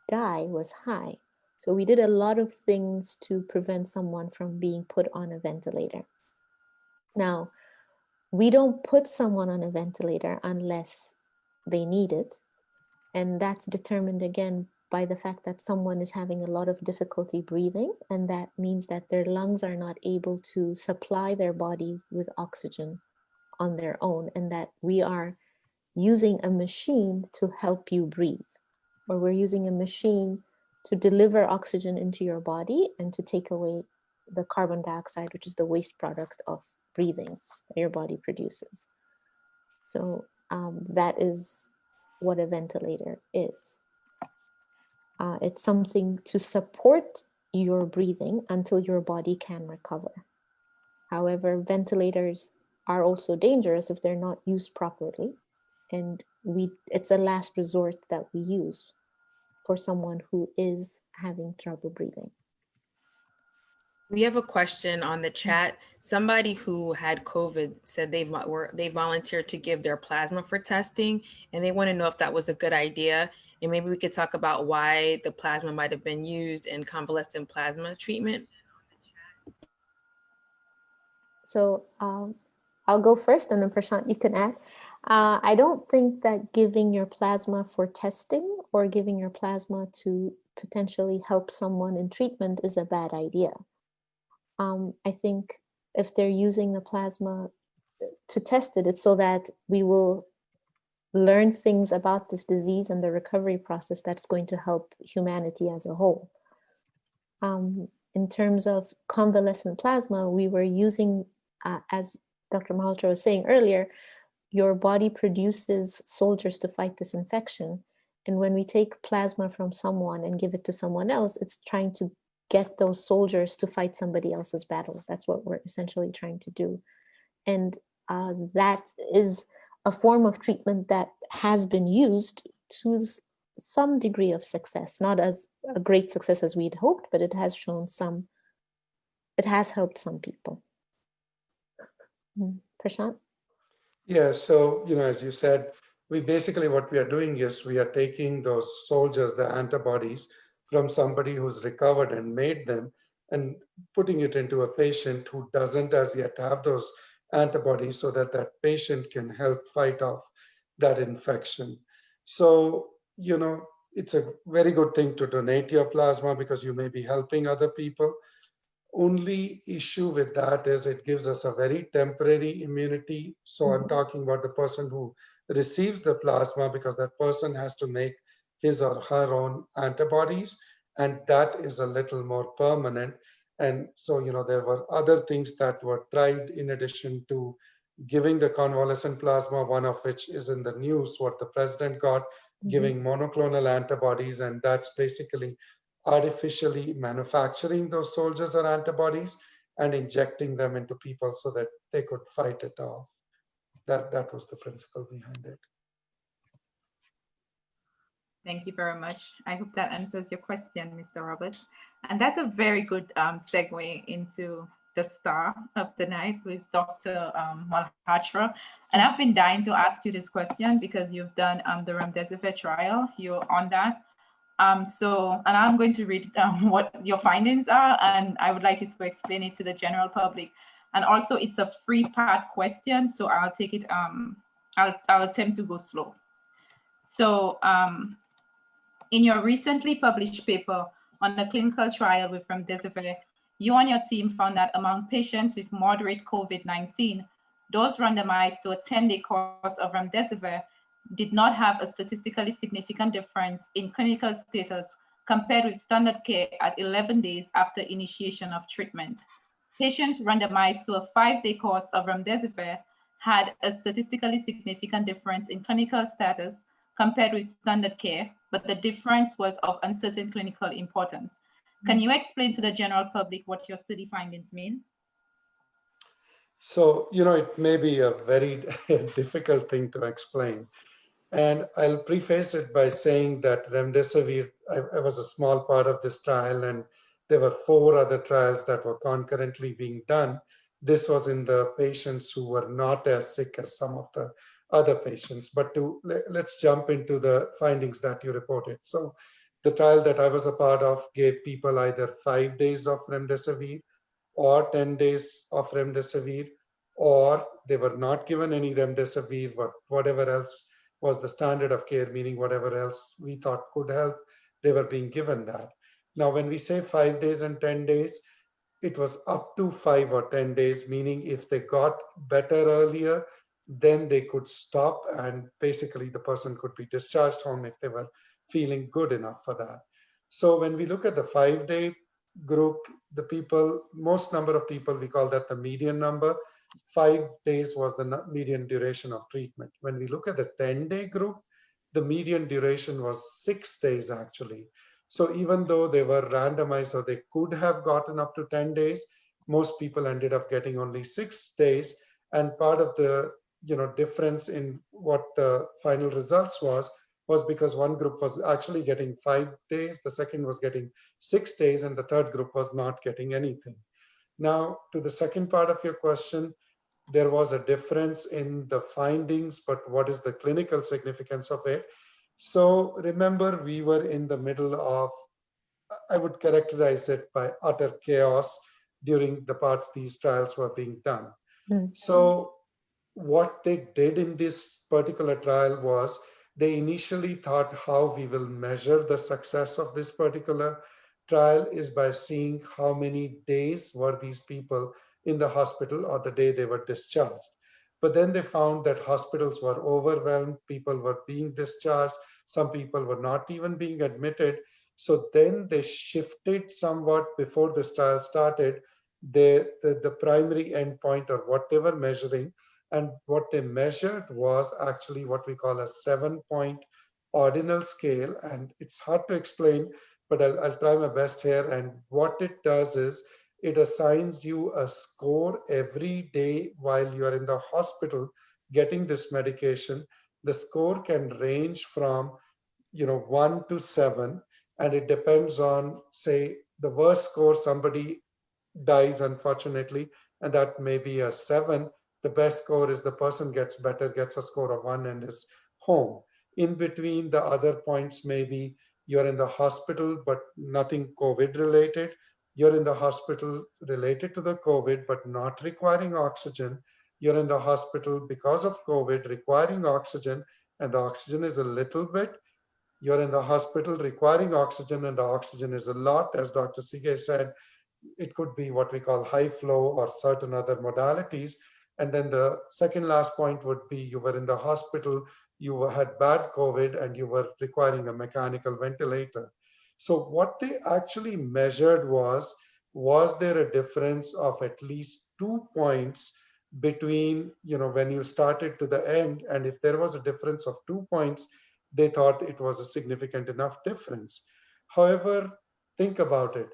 die was high. So we did a lot of things to prevent someone from being put on a ventilator. Now, we don't put someone on a ventilator unless they need it. And that's determined again by the fact that someone is having a lot of difficulty breathing. And that means that their lungs are not able to supply their body with oxygen on their own. And that we are using a machine to help you breathe, or we're using a machine to deliver oxygen into your body and to take away the carbon dioxide, which is the waste product of breathing that your body produces. So that is what a ventilator is. It's something to support your breathing until your body can recover. However, ventilators are also dangerous if they're not used properly. And it's a last resort that we use for someone who is having trouble breathing. We have a question on the chat. Somebody who had COVID said they volunteered to give their plasma for testing, and they want to know if that was a good idea. And maybe we could talk about why the plasma might have been used in convalescent plasma treatment. So I'll go first, and then Prashant, you can add. I don't think that giving your plasma for testing or giving your plasma to potentially help someone in treatment is a bad idea. I think if they're using the plasma to test it, it's so that we will learn things about this disease and the recovery process that's going to help humanity as a whole. In terms of convalescent plasma, we were using, as Dr. Malhotra was saying earlier, your body produces soldiers to fight this infection. And when we take plasma from someone and give it to someone else, it's trying to get those soldiers to fight somebody else's battle. That's what we're essentially trying to do. And that is a form of treatment that has been used to some degree of success, not as a great success as we'd hoped, but it has shown it has helped some people. Prashant? Yeah, so, as you said, what we are doing is we are taking those soldiers, the antibodies, from somebody who's recovered and made them and putting it into a patient who doesn't as yet have those antibodies, so that that patient can help fight off that infection. So, it's a very good thing to donate your plasma because you may be helping other people. Only issue with that is it gives us a very temporary immunity. So I'm talking about the person who receives the plasma, because that person has to make his or her own antibodies, and that is a little more permanent. And so, there were other things that were tried in addition to giving the convalescent plasma, one of which is in the news, what the president got, giving monoclonal antibodies, and that's basically artificially manufacturing those soldiers or antibodies and injecting them into people so that they could fight it off. That was the principle behind it. Thank you very much. I hope that answers your question, Mr. Roberts. And that's a very good segue into the star of the night with Dr. Malhotra. And I've been dying to ask you this question because you've done the remdesivir trial. You're on that. And I'm going to read what your findings are, and I would like you to explain it to the general public. And also, it's a 3-part question, so I'll take it. I'll attempt to go slow. So, in your recently published paper on the clinical trial with remdesivir, you and your team found that among patients with moderate COVID-19, those randomized to a 10-day course of remdesivir did not have a statistically significant difference in clinical status compared with standard care at 11 days after initiation of treatment. Patients randomized to a 5-day course of remdesivir had a statistically significant difference in clinical status compared with standard care, but the difference was of uncertain clinical importance. Can you explain to the general public what your study findings mean? So, it may be a very difficult thing to explain. And I'll preface it by saying that remdesivir, I was a small part of this trial, and there were 4 other trials that were concurrently being done. This was in the patients who were not as sick as some of the other patients. But let's jump into the findings that you reported. So the trial that I was a part of gave people either 5 days of remdesivir or 10 days of remdesivir, or they were not given any remdesivir, but whatever else was the standard of care, meaning whatever else we thought could help, they were being given that. Now, when we say 5 days and 10 days, it was up to 5 or 10 days, meaning if they got better earlier, then they could stop and basically the person could be discharged home if they were feeling good enough for that. So when we look at the 5-day group, the people, most number of people, we call that the median number. 5 days was the median duration of treatment. When we look at the 10-day group, the median duration was 6 days actually. So even though they were randomized or they could have gotten up to 10 days, most people ended up getting only 6 days. And part of the difference in what the final results was because one group was actually getting 5 days, the second was getting 6 days, and the third group was not getting anything. Now, to the second part of your question, there was a difference in the findings, but what is the clinical significance of it? So remember, we were in the middle of, I would characterize it by utter chaos during the parts these trials were being done. So what they did in this particular trial was they initially thought how we will measure the success of this particular trial is by seeing how many days were these people in the hospital or the day they were discharged. But then they found that hospitals were overwhelmed, people were being discharged, some people were not even being admitted. So then they shifted somewhat before this trial started, the primary endpoint or what they were measuring. And what they measured was actually what we call a 7-point ordinal scale. And it's hard to explain, but I'll try my best here. And what it does is it assigns you a score every day while you are in the hospital getting this medication. The score can range from 1 to 7, and it depends on, say, the worst score, somebody dies unfortunately, and that may be a 7. The best score is the person gets better, gets a score of 1 and is home. In between, the other points may be you're in the hospital but nothing COVID related. You're in the hospital related to the COVID but not requiring oxygen. You're in the hospital because of COVID requiring oxygen, and the oxygen is a little bit. You're in the hospital requiring oxygen and the oxygen is a lot. As Dr. Sige said, it could be what we call high flow or certain other modalities. And then the second last point would be you were in the hospital, you had bad COVID and you were requiring a mechanical ventilator. So what they actually measured was there a difference of at least 2 points between, when you started to the end? And if there was a difference of 2 points, they thought it was a significant enough difference. However, think about it.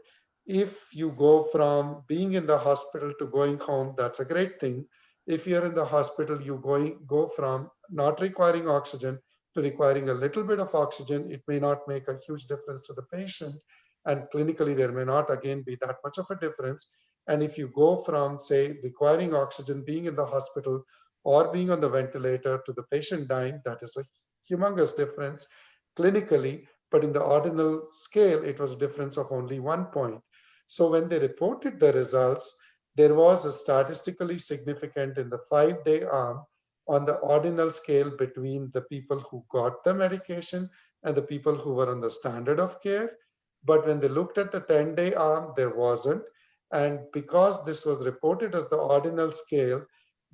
If you go from being in the hospital to going home, that's a great thing. If you're in the hospital, you go from not requiring oxygen to requiring a little bit of oxygen. It may not make a huge difference to the patient. And clinically, there may not again be that much of a difference. And if you go from, say, requiring oxygen, being in the hospital or being on the ventilator to the patient dying, that is a humongous difference clinically. But in the ordinal scale, it was a difference of only 1 point. So when they reported the results, there was a statistically significant in the 5-day arm on the ordinal scale between the people who got the medication and the people who were on the standard of care. But when they looked at the 10-day arm, there wasn't. And because this was reported as the ordinal scale,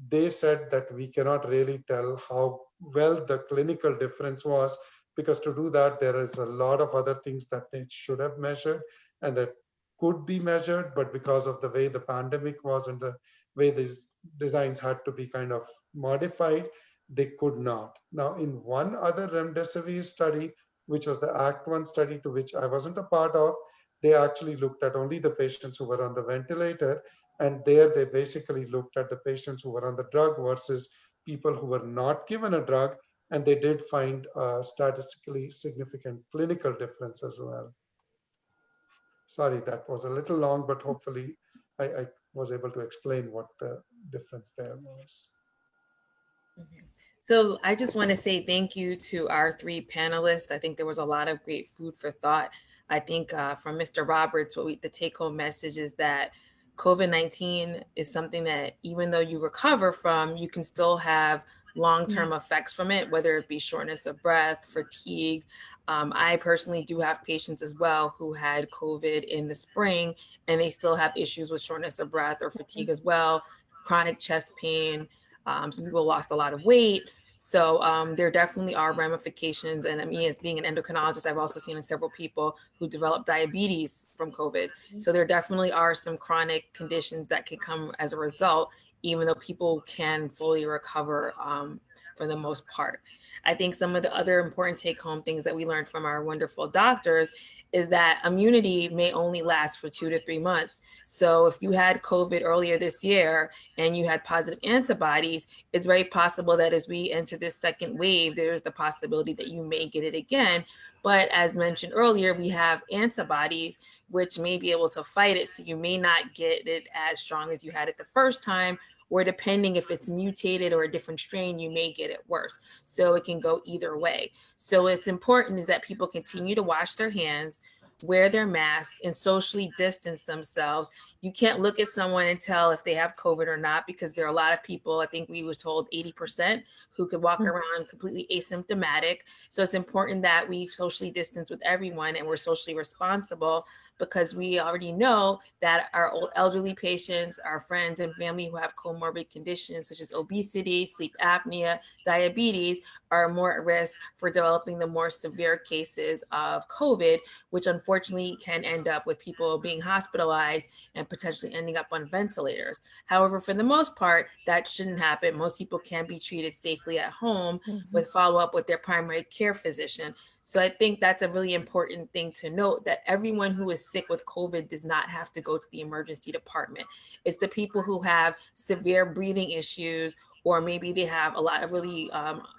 they said that we cannot really tell how well the clinical difference was, because to do that, there is a lot of other things that they should have measured and that could be measured, but because of the way the pandemic was and the way these designs had to be kind of modified, they could not. Now, in one other remdesivir study, which was the ACT-1 study to which I wasn't a part of, they actually looked at only the patients who were on the ventilator. And there they basically looked at the patients who were on the drug versus people who were not given a drug. And they did find a statistically significant clinical difference as well. Sorry, that was a little long, but hopefully I was able to explain what the difference there was. So I just want to say thank you to our three panelists. I think there was a lot of great food for thought. I think from Mr. Roberts, the take-home message is that COVID-19 is something that even though you recover from, you can still have long-term effects from it, whether it be shortness of breath, fatigue. I personally do have patients as well who had COVID in the spring, and they still have issues with shortness of breath or fatigue as well, chronic chest pain. Some people lost a lot of weight. So there definitely are ramifications. And I mean, as being an endocrinologist, I've also seen several people who developed diabetes from COVID. So there definitely are some chronic conditions that can come as a result, even though people can fully recover for the most part. I think some of the other important take-home things that we learned from our wonderful doctors is that immunity may only last for 2 to 3 months. So if you had COVID earlier this year and you had positive antibodies, it's very possible that as we enter this second wave, there's the possibility that you may get it again. But as mentioned earlier, we have antibodies which may be able to fight it. So you may not get it as strong as you had it the first time, or depending if it's mutated or a different strain, you may get it worse. So it can go either way. So what's important is that people continue to wash their hands, wear their mask, and socially distance themselves. You can't look at someone and tell if they have COVID or not, because there are a lot of people, I think we were told 80%, who could walk around completely asymptomatic. So it's important that we socially distance with everyone and we're socially responsible, because we already know that our old elderly patients, our friends and family who have comorbid conditions such as obesity, sleep apnea, diabetes, are more at risk for developing the more severe cases of COVID, which unfortunately can end up with people being hospitalized and potentially ending up on ventilators. However, for the most part, that shouldn't happen. Most people can be treated safely at home with follow-up with their primary care physician. So I think that's a really important thing to note, that everyone who is sick with COVID does not have to go to the emergency department. It's the people who have severe breathing issues, or maybe they have a lot of really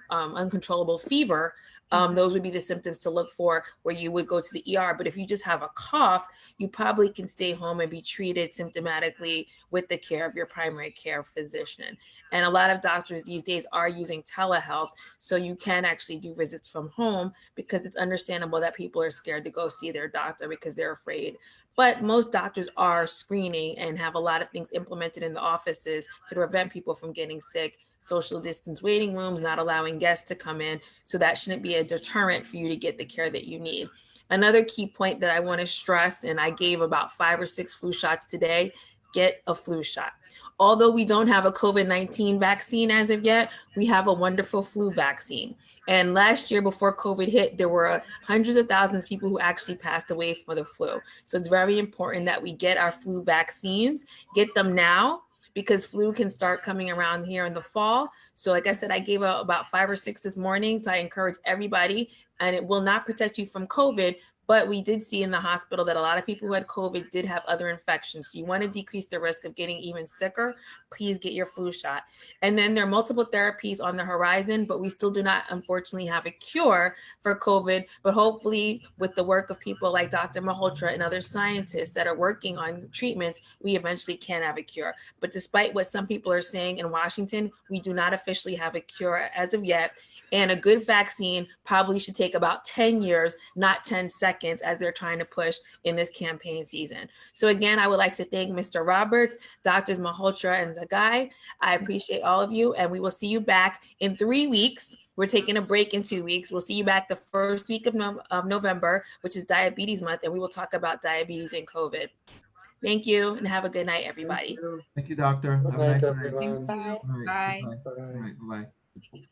uncontrollable fever. Those would be the symptoms to look for, where you would go to the ER. But if you just have a cough, you probably can stay home and be treated symptomatically with the care of your primary care physician. And a lot of doctors these days are using telehealth, so you can actually do visits from home, because it's understandable that people are scared to go see their doctor because they're afraid. But most doctors are screening and have a lot of things implemented in the offices to prevent people from getting sick. Social distance waiting rooms, not allowing guests to come in. So that shouldn't be a deterrent for you to get the care that you need. Another key point that I want to stress, and I gave about 5 or 6 flu shots today, get a flu shot. Although we don't have a COVID-19 vaccine as of yet, we have a wonderful flu vaccine. And last year, before COVID hit, there were hundreds of thousands of people who actually passed away from the flu. So it's very important that we get our flu vaccines, get them now, because flu can start coming around here in the fall. So like I said, I gave out about 5 or 6 this morning. So I encourage everybody, and it will not protect you from COVID, but we did see in the hospital that a lot of people who had COVID did have other infections. So you want to decrease the risk of getting even sicker, please get your flu shot. And then there are multiple therapies on the horizon, but we still do not, unfortunately, have a cure for COVID. But hopefully with the work of people like Dr. Malhotra and other scientists that are working on treatments, we eventually can have a cure. But despite what some people are saying in Washington, we do not officially have a cure as of yet. And a good vaccine probably should take about 10 years, not 10 seconds, as they're trying to push in this campaign season. So again, I would like to thank Mr. Roberts, Drs. Malhotra and Zagai. I appreciate all of you, and we will see you back in 3 weeks. We're taking a break in 2 weeks. We'll see you back the first week of November, which is Diabetes Month, and we will talk about diabetes and COVID. Thank you, and have a good night, everybody. Thank you, doctor. Good Have a nice night, night. everyone. Thank you. All right, Bye. goodbye. All right, bye-bye.